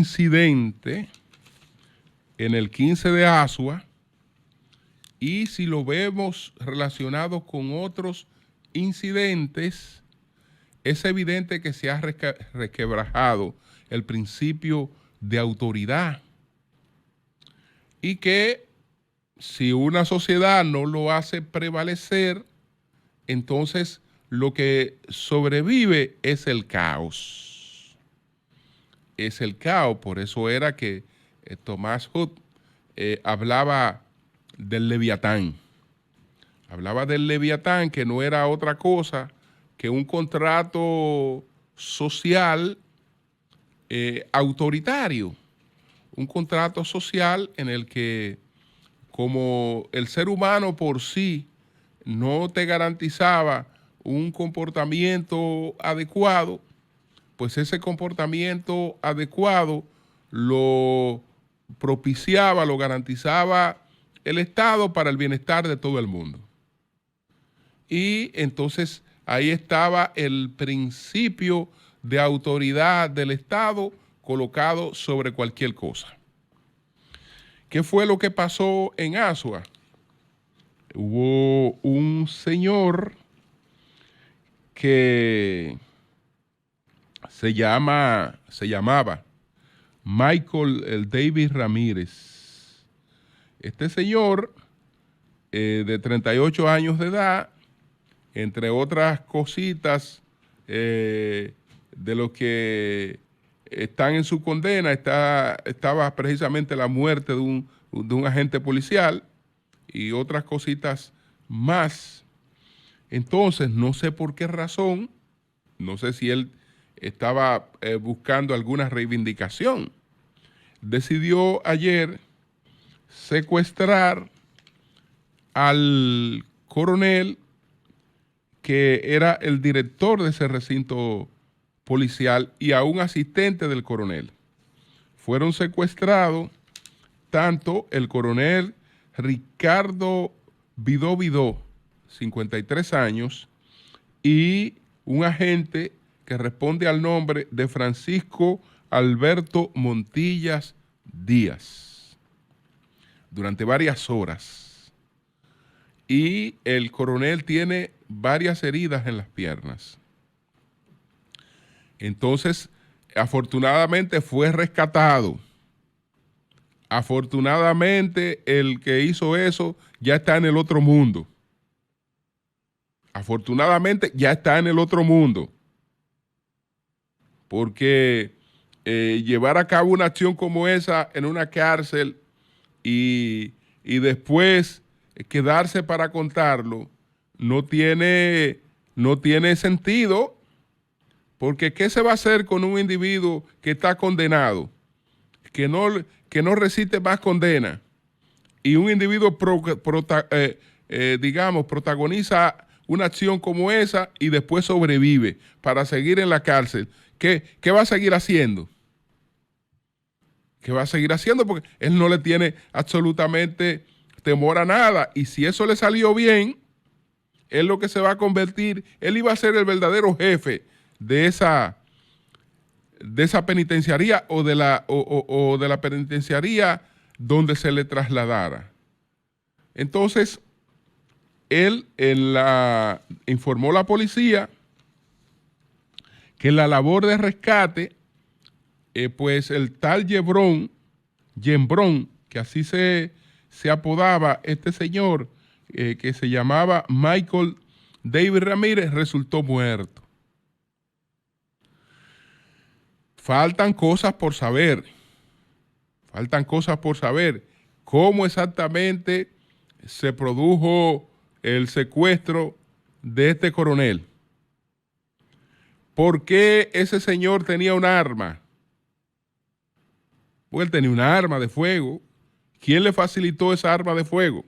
incidente en el 15 de Asua, y si lo vemos relacionado con otros incidentes, es evidente que se ha resquebrajado el principio de autoridad y que si una sociedad no lo hace prevalecer, entonces lo que sobrevive es el caos. Es el caos, por eso era que Thomas Hobbes hablaba del Leviatán. Hablaba del Leviatán, que no era otra cosa que un contrato social autoritario. Un contrato social en el que, como el ser humano por sí no te garantizaba un comportamiento adecuado, pues ese comportamiento adecuado lo propiciaba, lo garantizaba el Estado para el bienestar de todo el mundo. Y entonces ahí estaba el principio de autoridad del Estado colocado sobre cualquier cosa. ¿Qué fue lo que pasó en Asua? Hubo un señor que se llamaba Michael David Ramírez. Este señor, de 38 años de edad, entre otras cositas de lo que están en su condena, estaba precisamente la muerte de un agente policial y otras cositas más. Entonces, no sé por qué razón, no sé si él estaba buscando alguna reivindicación, decidió ayer secuestrar al coronel que era el director de ese recinto policial y a un asistente del coronel. Fueron secuestrados tanto el coronel Ricardo Vidó, 53 años, y un agente que responde al nombre de Francisco Alberto Montillas Díaz, durante varias horas. Y el coronel tiene varias heridas en las piernas. Entonces, afortunadamente fue rescatado. Afortunadamente, el que hizo eso ya está en el otro mundo. Afortunadamente, ya está en el otro mundo. Porque llevar a cabo una acción como esa en una cárcel y después quedarse para contarlo no tiene sentido. Porque ¿qué se va a hacer con un individuo que está condenado, que no resiste más condena, y un individuo protagoniza una acción como esa y después sobrevive para seguir en la cárcel? ¿Qué va a seguir haciendo? ¿Qué va a seguir haciendo? Porque él no le tiene absolutamente temor a nada, y si eso le salió bien, él lo que se va a convertir, él iba a ser el verdadero jefe de esa penitenciaría o de la penitenciaría donde se le trasladara. Entonces, él informó a la policía que la labor de rescate, pues el tal Gembrón, que así se apodaba este señor, que se llamaba Michael David Ramírez, resultó muerto. Faltan cosas por saber. Faltan cosas por saber. ¿Cómo exactamente se produjo el secuestro de este coronel? ¿Por qué ese señor tenía un arma? Pues él tenía un arma de fuego. ¿Quién le facilitó esa arma de fuego?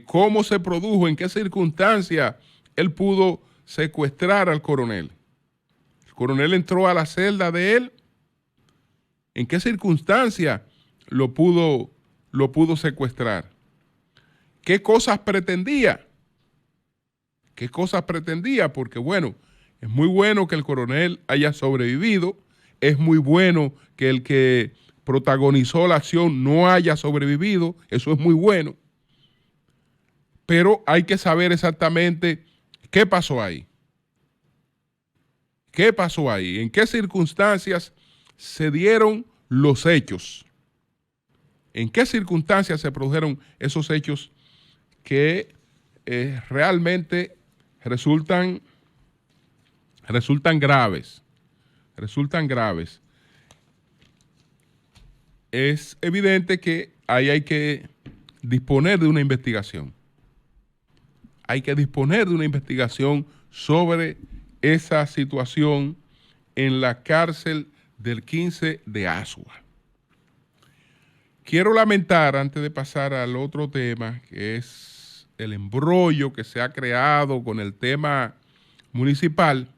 ¿Cómo se produjo? ¿En qué circunstancia él pudo secuestrar al coronel? ¿El coronel entró a la celda de él? ¿En qué circunstancia lo pudo secuestrar? ¿Qué cosas pretendía? ¿Qué cosas pretendía? Porque bueno, es muy bueno que el coronel haya sobrevivido. es muy bueno que el que protagonizó la acción no haya sobrevivido, eso es muy bueno, pero hay que saber exactamente qué pasó ahí. ¿Qué pasó ahí? ¿En qué circunstancias se dieron los hechos? ¿En qué circunstancias se produjeron esos hechos que realmente resultan graves? Resultan graves. Es evidente que ahí hay que disponer de una investigación. Hay que disponer de una investigación sobre esa situación en la cárcel del 15 de Asua. Quiero lamentar, antes de pasar al otro tema, que es el embrollo que se ha creado con el tema municipal.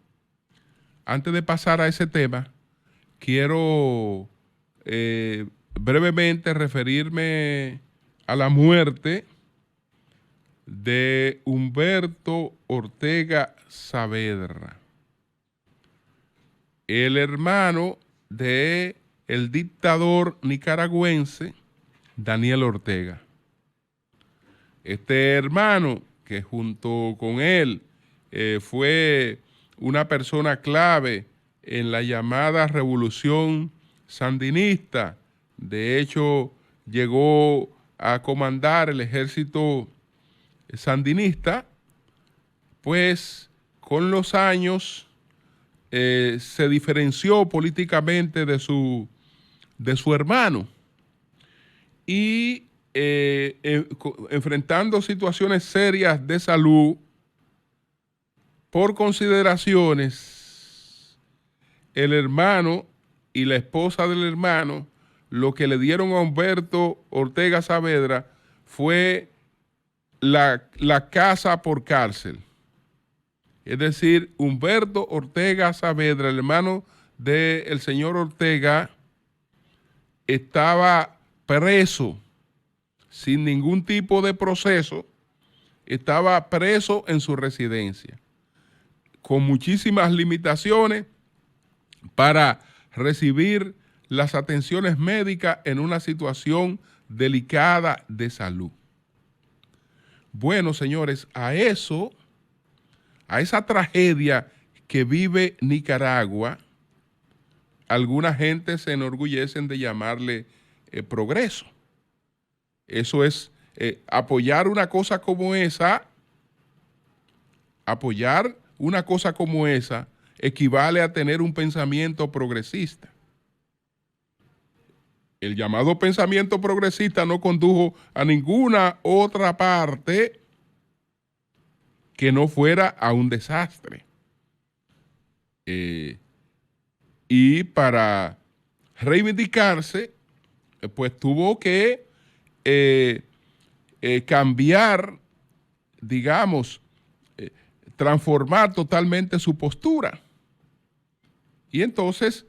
Antes de pasar a ese tema, quiero brevemente referirme a la muerte de Humberto Ortega Saavedra, el hermano de el dictador nicaragüense Daniel Ortega. Este hermano, que junto con él fue una persona clave en la llamada revolución sandinista, de hecho llegó a comandar el ejército sandinista, pues con los años se diferenció políticamente de su hermano y enfrentando situaciones serias de salud por consideraciones, el hermano y la esposa del hermano lo que le dieron a Humberto Ortega Saavedra fue la casa por cárcel. Es decir, Humberto Ortega Saavedra, el hermano del señor Ortega, estaba preso sin ningún tipo de proceso, estaba preso en su residencia, con muchísimas limitaciones para recibir las atenciones médicas en una situación delicada de salud. Bueno, señores, a esa tragedia que vive Nicaragua, alguna gente se enorgullecen de llamarle progreso. Eso es apoyar una cosa como esa. Apoyar una cosa como esa equivale a tener un pensamiento progresista. El llamado pensamiento progresista no condujo a ninguna otra parte que no fuera a un desastre. Y para reivindicarse, pues tuvo que cambiar, digamos, transformar totalmente su postura. Y entonces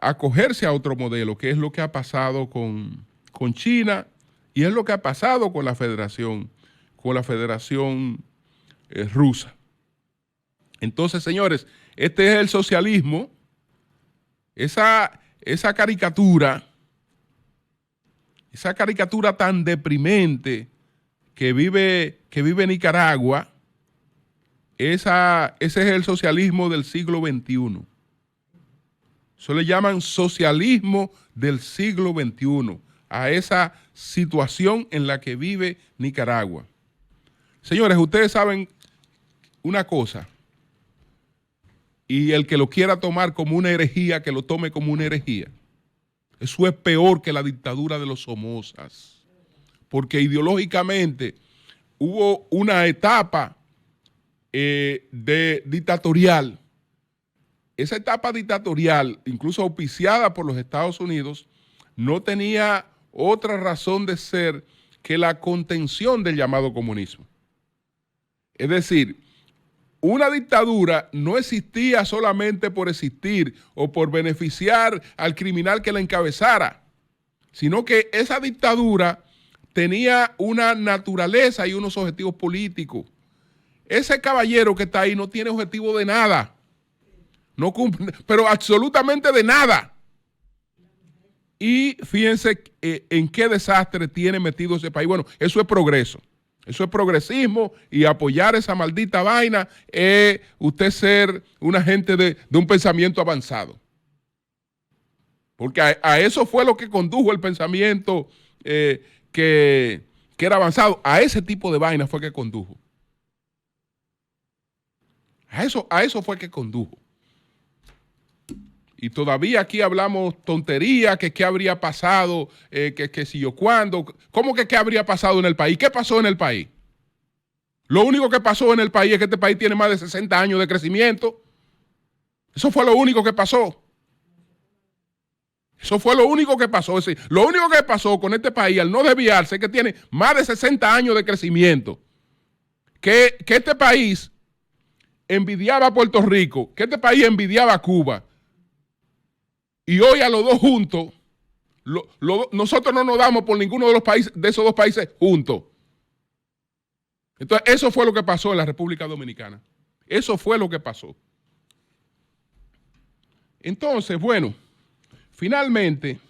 acogerse a otro modelo, que es lo que ha pasado con China y es lo que ha pasado con la Federación Rusa. Entonces, señores, este es el socialismo, esa caricatura tan deprimente que vive Nicaragua, ese es el socialismo del siglo XXI. Eso le llaman socialismo del siglo XXI, a esa situación en la que vive Nicaragua. Señores, ustedes saben una cosa, y el que lo quiera tomar como una herejía, que lo tome como una herejía. Eso es peor que la dictadura de los Somozas, porque ideológicamente hubo una etapa dictatorial. Esa etapa dictatorial, incluso auspiciada por los Estados Unidos, no tenía otra razón de ser que la contención del llamado comunismo. Es decir, una dictadura no existía solamente por existir o por beneficiar al criminal que la encabezara, sino que esa dictadura tenía una naturaleza y unos objetivos políticos. Ese caballero que está ahí no tiene objetivo de nada. no cumple, pero absolutamente de nada. Y fíjense en qué desastre tiene metido ese país. Bueno, eso es progreso. Eso es progresismo, y apoyar esa maldita vaina es usted ser una gente de un pensamiento avanzado. Porque a eso fue lo que condujo el pensamiento que era avanzado. A ese tipo de vaina fue que condujo. A eso fue que condujo. Y todavía aquí hablamos tontería, que qué habría pasado, que si yo cuándo. ¿Cómo que qué habría pasado en el país? ¿Qué pasó en el país? Lo único que pasó en el país es que este país tiene más de 60 años de crecimiento. Eso fue lo único que pasó. Eso fue lo único que pasó. Es decir, lo único que pasó con este país al no desviarse es que tiene más de 60 años de crecimiento. Que este país envidiaba a Puerto Rico, que este país envidiaba a Cuba. Y hoy a los dos juntos, nosotros no nos damos por ninguno de los países, de esos dos países juntos. Entonces, eso fue lo que pasó en la República Dominicana. Eso fue lo que pasó. Entonces, bueno, finalmente,